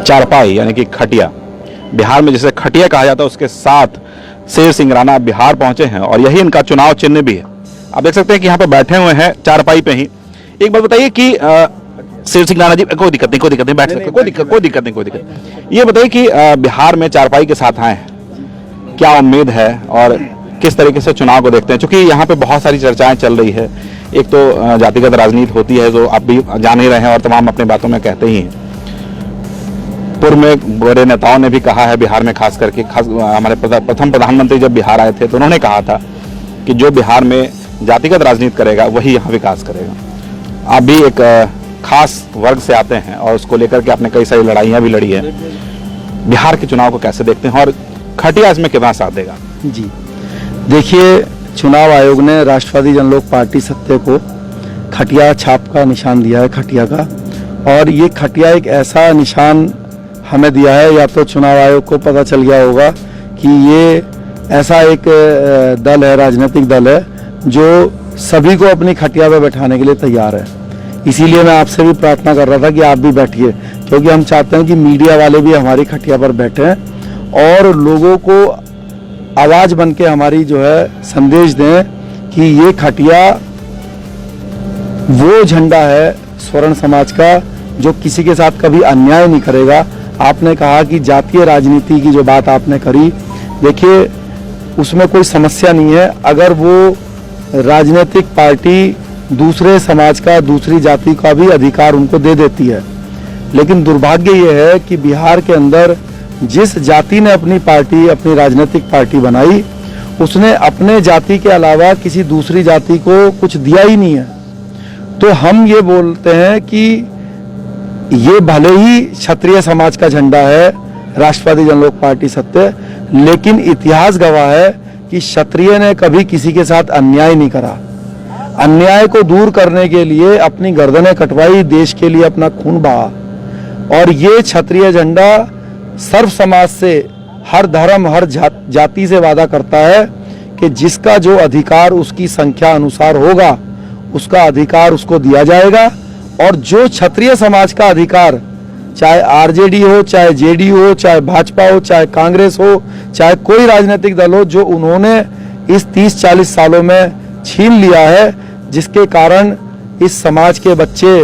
चारपाई यानी कि खटिया, बिहार में जिसे खटिया कहा जाता है, उसके साथ शेर सिंह राणा बिहार पहुंचे हैं और यही इनका चुनाव चिन्ह भी है। आप देख सकते हैं कि यहाँ पे बैठे हुए हैं चारपाई पे ही। एक बात बताइए कि शेर सिंह राणा जी, कोई दिक्कत नहीं बैठ सकते, कोई दिक्कत नहीं। ये बताइए कि बिहार में चारपाई के साथ आए हैं, क्या उम्मीद है और किस तरीके से चुनाव को देखते हैं? क्योंकि यहाँ पे बहुत सारी चर्चाएं चल रही है। एक तो जातिगत राजनीति होती है, जो आप भी जान ही रहे हैं और तमाम अपनी बातों में कहते ही हैं। पूर्व में बड़े नेताओं ने भी कहा है, बिहार में खास करके हमारे प्रथम प्रधानमंत्री जब बिहार आए थे तो उन्होंने कहा था कि जो बिहार में जातिगत राजनीति करेगा वही यहाँ विकास करेगा। आप भी एक खास वर्ग से आते हैं और उसको लेकर के आपने कई सारी लड़ाइयाँ भी लड़ी है। बिहार के चुनाव को कैसे देखते हैं और खटिया इसमें कितना साथ देगा? जी देखिए, चुनाव आयोग ने राष्ट्रवादी जनलोक पार्टी सत्य को खटिया छाप का निशान दिया है, खटिया का। और ये खटिया एक ऐसा निशान हमें दिया है, या तो चुनाव आयोग को पता चल गया होगा कि ये ऐसा एक दल है, राजनीतिक दल है, जो सभी को अपनी खटिया पर बैठाने के लिए तैयार है। इसीलिए मैं आपसे भी प्रार्थना कर रहा था कि आप भी बैठिए, क्योंकि हम चाहते हैं कि मीडिया वाले भी हमारी खटिया पर बैठें और लोगों को आवाज़ बन के हमारी जो है संदेश दें कि ये खटिया वो झंडा है स्वर्ण समाज का जो किसी के साथ कभी अन्याय नहीं करेगा। आपने कहा कि जातीय राजनीति की जो बात आपने करी, देखिए उसमें कोई समस्या नहीं है अगर वो राजनीतिक पार्टी दूसरे समाज का, दूसरी जाति का भी अधिकार उनको दे देती है। लेकिन दुर्भाग्य ये है कि बिहार के अंदर जिस जाति ने अपनी पार्टी, अपनी राजनीतिक पार्टी बनाई, उसने अपने जाति के अलावा किसी दूसरी जाति को कुछ दिया ही नहीं है। तो हम ये बोलते हैं कि ये भले ही क्षत्रिय समाज का झंडा है, राष्ट्रवादी जनलोक पार्टी सत्य, लेकिन इतिहास गवाह है कि क्षत्रिय ने कभी किसी के साथ अन्याय नहीं करा। अन्याय को दूर करने के लिए अपनी गर्दनें कटवाई, देश के लिए अपना खून बहा। और ये क्षत्रिय झंडा सर्व समाज से, हर धर्म, हर जाति से वादा करता है कि जिसका जो अधिकार उसकी संख्या अनुसार होगा, उसका अधिकार उसको दिया जाएगा। और जो क्षत्रिय समाज का अधिकार, चाहे आरजेडी हो, चाहे जेडीयू हो, चाहे भाजपा हो, चाहे कांग्रेस हो, चाहे कोई राजनीतिक दल हो, जो उन्होंने इस 30-40 सालों में छीन लिया है, जिसके कारण इस समाज के बच्चे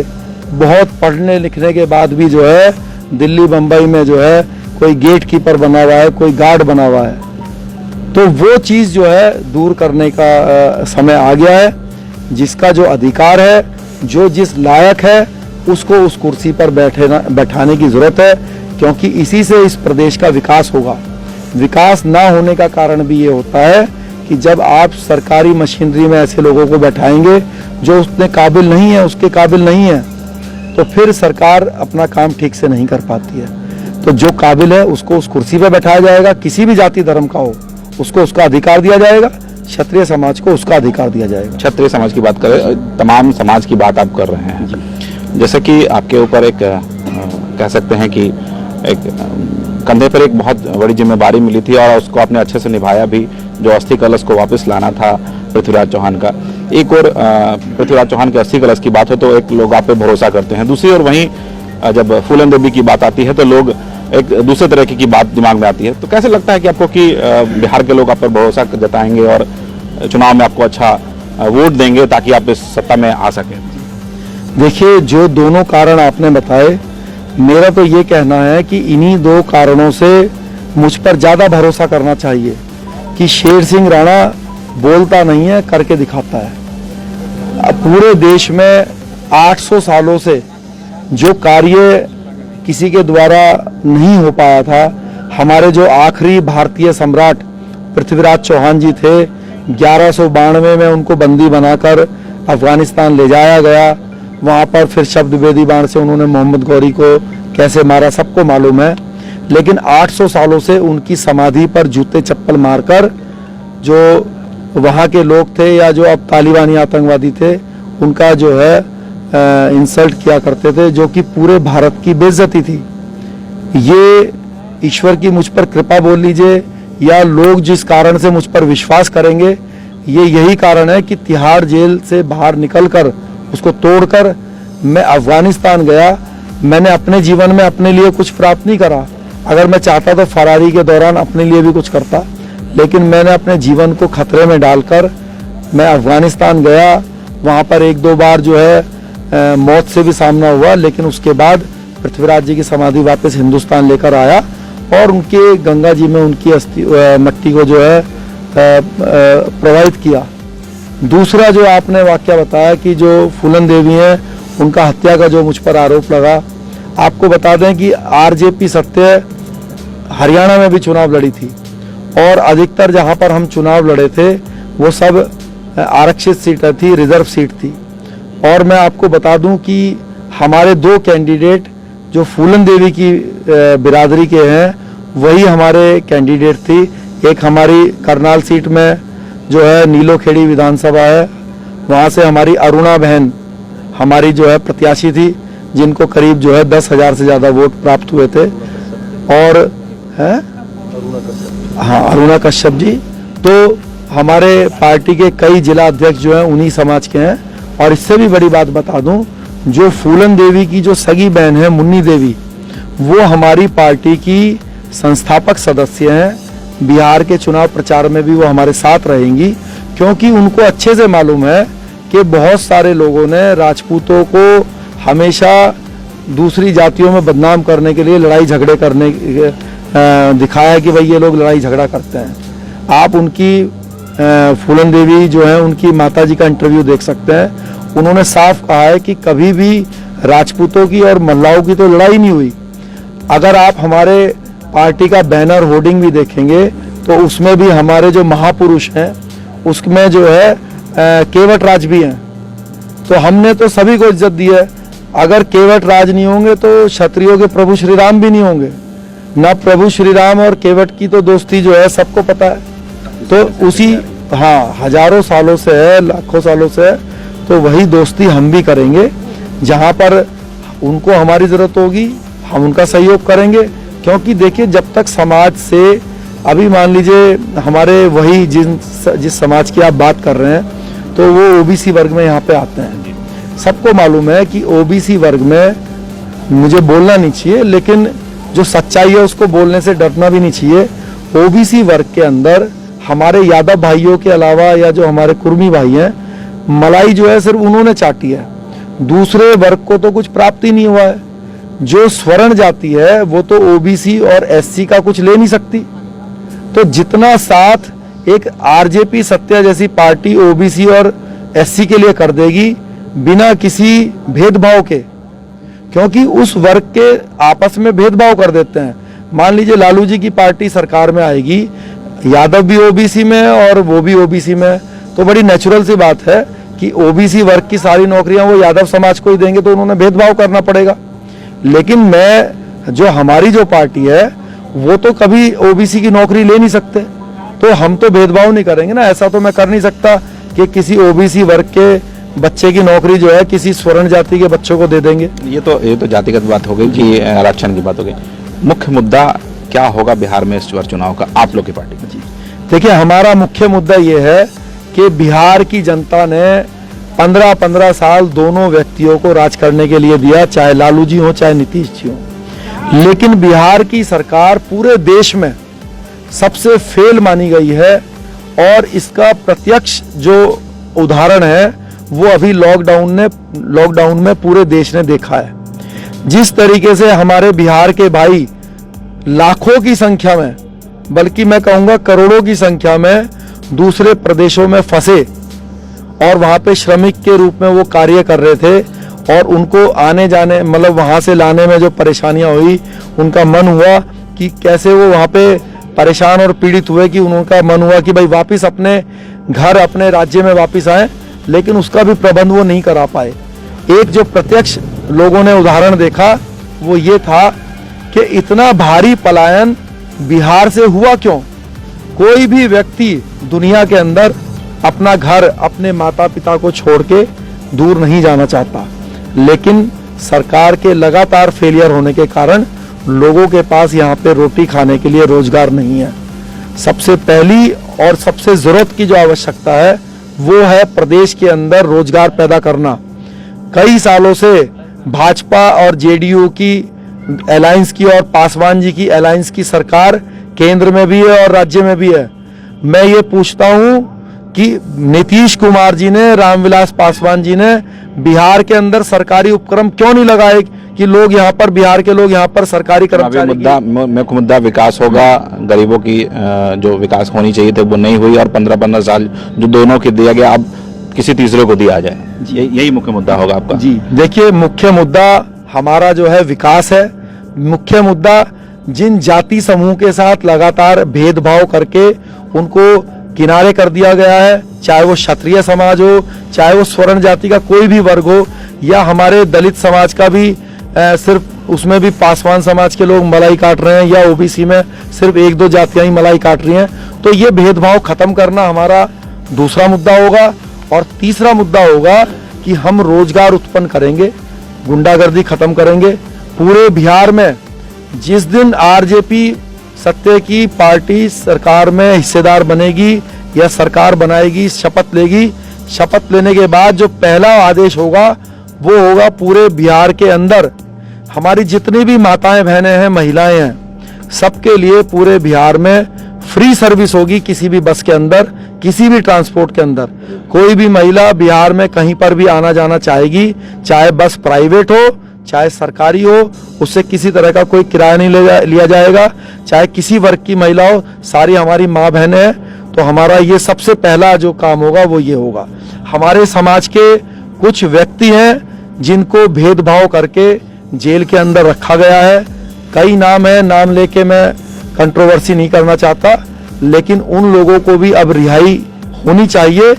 बहुत पढ़ने लिखने के बाद भी जो है दिल्ली बम्बई में जो है कोई गेट कीपर बना हुआ है, कोई गार्ड बना हुआ है, तो वो चीज़ जो है दूर करने का समय आ गया है। जिसका जो अधिकार है, जो जिस लायक है, उसको उस कुर्सी पर बैठाने की ज़रूरत है, क्योंकि इसी से इस प्रदेश का विकास होगा। विकास ना होने का कारण भी ये होता है कि जब आप सरकारी मशीनरी में ऐसे लोगों को बैठाएंगे जो उतने काबिल नहीं है, उसके काबिल नहीं है, तो फिर सरकार अपना काम ठीक से नहीं कर पाती है। तो जो काबिल है उसको उस कुर्सी पर बैठाया जाएगा, किसी भी जाति धर्म का हो, उसको उसका अधिकार दिया जाएगा। क्षत्रिय समाज को उसका अधिकार दिया जाएगा। क्षत्रिय समाज की बात करें, तमाम समाज की बात आप कर रहे हैं, जैसे कि आपके ऊपर एक कह सकते हैं कि एक कंधे पर एक बहुत बड़ी जिम्मेदारी मिली थी और उसको आपने अच्छे से निभाया भी, जो अस्थि कलश को वापस लाना था पृथ्वीराज चौहान का। एक और पृथ्वीराज चौहान के अस्थि कलश की बात हो तो एक लोग आप पे भरोसा करते हैं, दूसरी ओर वहीं जब फूलन देवी की बात आती है तो लोग एक दूसरे तरह की बात दिमाग में आती है। तो कैसे लगता है कि आपको कि बिहार के लोग आप पर भरोसा जताएंगे और चुनाव में आपको अच्छा वोट देंगे ताकि आप इस सत्ता में आ सकें? देखिए, जो दोनों कारण आपने बताए, मेरा तो ये कहना है कि इन्हीं दो कारणों से मुझ पर ज़्यादा भरोसा करना चाहिए कि शेर सिंह राणा बोलता नहीं है, करके दिखाता है। अब पूरे देश में 800 सालों से जो कार्य किसी के द्वारा नहीं हो पाया था, हमारे जो आखिरी भारतीय सम्राट पृथ्वीराज चौहान जी थे, 1192 में उनको बंदी बनाकर अफगानिस्तान ले जाया गया। वहाँ पर फिर शब्द वेदी बाण से उन्होंने मोहम्मद गौरी को कैसे मारा सबको मालूम है। लेकिन 800 सालों से उनकी समाधि पर जूते चप्पल मारकर जो वहाँ के लोग थे या जो अब तालिबानी आतंकवादी थे, उनका जो है इंसल्ट किया करते थे, जो कि पूरे भारत की बेइज्जती थी। ये ईश्वर की मुझ पर कृपा बोल लीजिए या लोग जिस कारण से मुझ पर विश्वास करेंगे, ये यही कारण है कि तिहाड़ जेल से बाहर निकलकर उसको तोड़कर मैं अफगानिस्तान गया मैंने अपने जीवन में अपने लिए कुछ प्राप्त नहीं करा। अगर मैं चाहता तो फरारी के दौरान अपने लिए भी कुछ करता, लेकिन मैंने अपने जीवन को खतरे में डालकर मैं अफगानिस्तान गया। वहाँ पर एक दो बार जो है मौत से भी सामना हुआ, लेकिन उसके बाद पृथ्वीराज जी की समाधि वापस हिंदुस्तान लेकर आया और उनके गंगा जी में उनकी अस्थि मट्टी को जो है प्रवाहित किया। दूसरा जो आपने वाक्य बताया कि जो फूलन देवी हैं उनका हत्या का जो मुझ पर आरोप लगा, आपको बता दें कि आरजेपी सत्य हरियाणा में भी चुनाव लड़ी थी और अधिकतर जहां पर हम चुनाव लड़े थे वो सब आरक्षित सीटें थी, रिजर्व सीट थी। और मैं आपको बता दूं कि हमारे दो कैंडिडेट जो फूलन देवी की बिरादरी के हैं वही हमारे कैंडिडेट थी। एक हमारी करनाल सीट में जो है नीलोखेड़ी विधानसभा है, वहाँ से हमारी अरुणा बहन हमारी जो है प्रत्याशी थी, जिनको करीब जो है 10,000 से ज़्यादा वोट प्राप्त हुए थे। और है हाँ अरुणा कश्यप जी, तो हमारे पार्टी के कई जिला अध्यक्ष जो हैं उन्हीं समाज के हैं। और इससे भी बड़ी बात बता दूं, जो फूलन देवी की जो सगी बहन है मुन्नी देवी, वो हमारी पार्टी की संस्थापक सदस्य हैं। बिहार के चुनाव प्रचार में भी वो हमारे साथ रहेंगी, क्योंकि उनको अच्छे से मालूम है कि बहुत सारे लोगों ने राजपूतों को हमेशा दूसरी जातियों में बदनाम करने के लिए लड़ाई झगड़े करने दिखाया है कि भाई ये लोग लड़ाई झगड़ा करते हैं। आप उनकी फूलन देवी जो है उनकी माताजी का इंटरव्यू देख सकते हैं। उन्होंने साफ कहा है कि कभी भी राजपूतों की और मल्लाहों की तो लड़ाई नहीं हुई। अगर आप हमारे पार्टी का बैनर होर्डिंग भी देखेंगे तो उसमें भी हमारे जो महापुरुष हैं उसमें जो है केवट राज भी हैं। तो हमने तो सभी को इज्जत दी है। अगर केवट राज नहीं होंगे तो क्षत्रियों के प्रभु श्री राम भी नहीं होंगे ना। प्रभु श्री राम और केवट की तो दोस्ती जो है सबको पता है। तो उसी हजारों सालों से है, लाखों सालों से है, तो वही दोस्ती हम भी करेंगे। जहाँ पर उनको हमारी ज़रूरत होगी हम उनका सहयोग करेंगे, क्योंकि देखिए जब तक समाज से अभी मान लीजिए हमारे वही जिस समाज की आप बात कर रहे हैं तो वो ओबीसी वर्ग में यहाँ पे आते हैं। सबको मालूम है कि ओबीसी वर्ग में मुझे बोलना नहीं चाहिए, लेकिन जो सच्चाई है उसको बोलने से डरना भी नहीं चाहिए। ओबीसी वर्ग के अंदर हमारे यादव भाइयों के अलावा या जो हमारे कुर्मी भाई हैं, मलाई जो है सिर्फ उन्होंने चाटी है, दूसरे वर्ग को तो कुछ प्राप्त ही नहीं हुआ है। जो स्वर्ण जाति है वो तो ओबीसी और एससी का कुछ ले नहीं सकती। तो जितना साथ एक आरजेपी सत्या जैसी पार्टी ओबीसी और एससी के लिए कर देगी बिना किसी भेदभाव के, क्योंकि उस वर्ग के आपस में भेदभाव कर देते हैं। मान लीजिए लालू जी की पार्टी सरकार में आएगी, यादव भी ओबीसी में और वो भी ओबीसी में, तो बड़ी नेचुरल सी बात है कि ओबीसी वर्ग की सारी नौकरियां वो यादव समाज को ही देंगे, तो उन्होंने भेदभाव करना पड़ेगा। लेकिन मैं जो हमारी जो पार्टी है वो तो कभी ओबीसी की नौकरी ले नहीं सकते, तो हम तो भेदभाव नहीं करेंगे ना। ऐसा तो मैं कर नहीं सकता कि किसी ओबीसी वर्ग के बच्चे की नौकरी जो है किसी स्वर्ण जाति के बच्चों को दे देंगे। ये तो जातिगत बात हो गई कि आरक्षण की बात हो गई। मुख्य मुद्दा क्या होगा बिहार में इस बार चुनाव का आप लोग की पार्टी का? जी देखिए, हमारा मुख्य मुद्दा ये है कि बिहार की जनता ने 15-15 साल दोनों व्यक्तियों को राज करने के लिए दिया, चाहे लालू जी हो चाहे नीतीश जी हो। लेकिन बिहार की सरकार पूरे देश में सबसे फेल मानी गई है और इसका प्रत्यक्ष जो उदाहरण है वो अभी लॉकडाउन में पूरे देश ने देखा है। जिस तरीके से हमारे बिहार के भाई लाखों की संख्या में, बल्कि मैं कहूंगा करोड़ों की संख्या में दूसरे प्रदेशों में फंसे और वहां पे श्रमिक के रूप में वो कार्य कर रहे थे, और उनको आने जाने मतलब वहां से लाने में जो परेशानियां हुई, उनका मन हुआ कि कैसे वो वहां पे परेशान और पीड़ित हुए कि उनका मन हुआ कि भाई वापस अपने घर अपने राज्य में वापस आए, लेकिन उसका भी प्रबंध वो नहीं करा पाए। एक जो प्रत्यक्ष लोगों ने उदाहरण देखा वो ये था कि इतना भारी पलायन बिहार से हुआ क्यों। कोई भी व्यक्ति दुनिया के अंदर अपना घर अपने माता पिता को छोड़ के दूर नहीं जाना चाहता, लेकिन सरकार के लगातार फेलियर होने के कारण लोगों के पास यहाँ पे रोटी खाने के लिए रोजगार नहीं है। सबसे पहली और सबसे जरूरत की जो आवश्यकता है वो है प्रदेश के अंदर रोजगार पैदा करना। कई सालों से भाजपा और जेडीयू की अलायंस की और पासवान जी की अलायंस की सरकार केंद्र में भी है और राज्य में भी है। मैं ये पूछता हूं कि नीतीश कुमार जी ने, रामविलास पासवान जी ने बिहार के अंदर सरकारी उपक्रम क्यों नहीं लगाए कि लोग यहाँ पर, बिहार के लोग यहाँ पर सरकारी कर्मचारी मुख्य मुद्दा विकास होगा। गरीबों की जो विकास होनी चाहिए थे वो नहीं हुई, और 15-15 साल जो दोनों के दिया गया अब किसी तीसरे को दिया जाए, यही मुख्य मुद्दा होगा आपका। जी देखिए, मुख्य मुद्दा हमारा जो है विकास है। मुख्य मुद्दा जिन जाति समूह के साथ लगातार भेदभाव करके उनको किनारे कर दिया गया है, चाहे वो क्षत्रिय समाज हो, चाहे वो स्वर्ण जाति का कोई भी वर्ग हो, या हमारे दलित समाज का भी सिर्फ उसमें भी पासवान समाज के लोग मलाई काट रहे हैं, या ओबीसी में सिर्फ 1-2 जातियां ही मलाई काट रही हैं। तो ये भेदभाव खत्म करना हमारा दूसरा मुद्दा होगा। और तीसरा मुद्दा होगा कि हम रोजगार उत्पन्न करेंगे, गुंडागर्दी खत्म करेंगे। पूरे बिहार में जिस दिन आरजेपी सत्य की पार्टी सरकार में हिस्सेदार बनेगी या सरकार बनाएगी, शपथ लेगी, शपथ लेने के बाद जो पहला आदेश होगा वो होगा पूरे बिहार के अंदर हमारी जितनी भी माताएं बहनें हैं, महिलाएं हैं, सबके लिए पूरे बिहार में फ्री सर्विस होगी। किसी भी बस के अंदर, किसी भी ट्रांसपोर्ट के अंदर कोई भी महिला बिहार में कहीं पर भी आना जाना चाहेगी, चाहे बस प्राइवेट हो चाहे सरकारी हो, उससे किसी तरह का कोई किराया नहीं लिया जाएगा। चाहे किसी वर्ग की महिला हो, सारी हमारी माँ बहनें हैं। तो हमारा ये सबसे पहला जो काम होगा वो ये होगा। हमारे समाज के कुछ व्यक्ति हैं जिनको भेदभाव करके जेल के अंदर रखा गया है। कई नाम है, नाम लेके मैं कंट्रोवर्सी नहीं करना चाहता, लेकिन उन लोगों को भी अब रिहाई होनी चाहिए।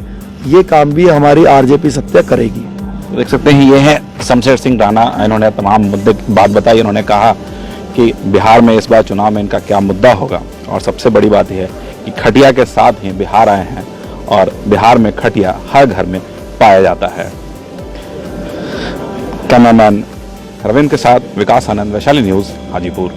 ये काम भी हमारी आरजेपी सत्य करेगी। देख सकते हैं, ये है शमशेर सिंह राणा। इन्होंने तमाम मुद्दे की बात बताई। इन्होंने कहा कि बिहार में इस बार चुनाव में इनका क्या मुद्दा होगा, और सबसे बड़ी बात यह है कि खटिया के साथ ही बिहार आए हैं, और बिहार में खटिया हर घर में पाया जाता है। कैमरामैन रविंद्र के साथ विकास आनंद, वैशाली न्यूज़, हाजीपुर।